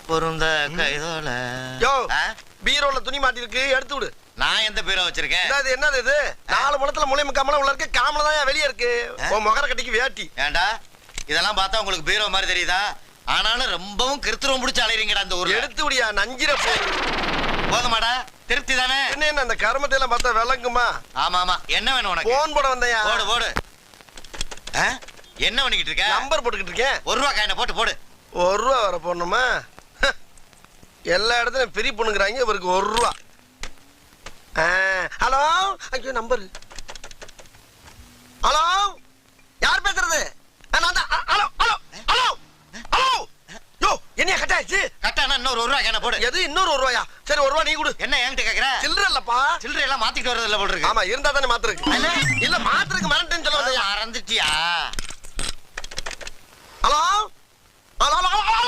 பொருந்த கைதோல. யோ பீரோல துணி மாட்டி இருக்கு, எடுத்து விடு. நான் எந்த பீரோ வச்சிருக்கேன்? என்னது இது? 4 முழத்துல முளை முக்காமல உள்ள இருக்கு, காமல தான் வெளியே இருக்கு. உன் முகர கட்டிக்கு வேட்டி. ஏண்டா இதெல்லாம் பார்த்தா உங்களுக்கு பீரோ மாதிரி தெரியுதா? ஆனாலும் ரொம்பவும் கிருத்துரம் பிடிச்சு அலையறீங்கடா இந்த ஊர்ல. எடுத்து விடியா, நஞ்சிர போதுமாடா? திருப்தி தானே? என்ன அந்த கருமத்தை எல்லாம் பார்த்தா விளங்குமா? ஆமா ஆமா. என்ன வேணும் உனக்கு? போன் போட வந்தையா? போடு போடு. என்ன பண்ணிக்கிட்டு இருக்க? நம்பர் போட்டுக்கிட்டு இருக்கேன். 1 ரூபா காயினை போட்டு போடு. 1 ரூபா வர போடணுமா? எல்லா இடத்துலயும் பிரி பண்ணுங்கிறாங்க, இவருக்கு 1 ரூபா. ஹலோ, ஐயோ நம்பர். ஹலோ, யார் பேசுறது? Hello hello hello hello. யோ என்னையா கட்டாச்சு? கட்டானா இன்னொரு 1 ரூபா காயினை போடு. எது இன்னொரு 1 ரூபாயா? சரி 1 ரூபா நீ கொடு. என்ன என்கிட்ட கேக்குற? சில்லற இல்லப்பா. சில்லறை எல்லாம் மாத்திட்டு வரது இல்ல போல இருக்கு. ஆமா, இருந்தா தானே மாத்துறதுக்கு. இல்ல மாத்துறதுக்கு மறந்துட்டேன்னு சொல்ல வந்தயா? மறந்துட்டியா? Hello hello hello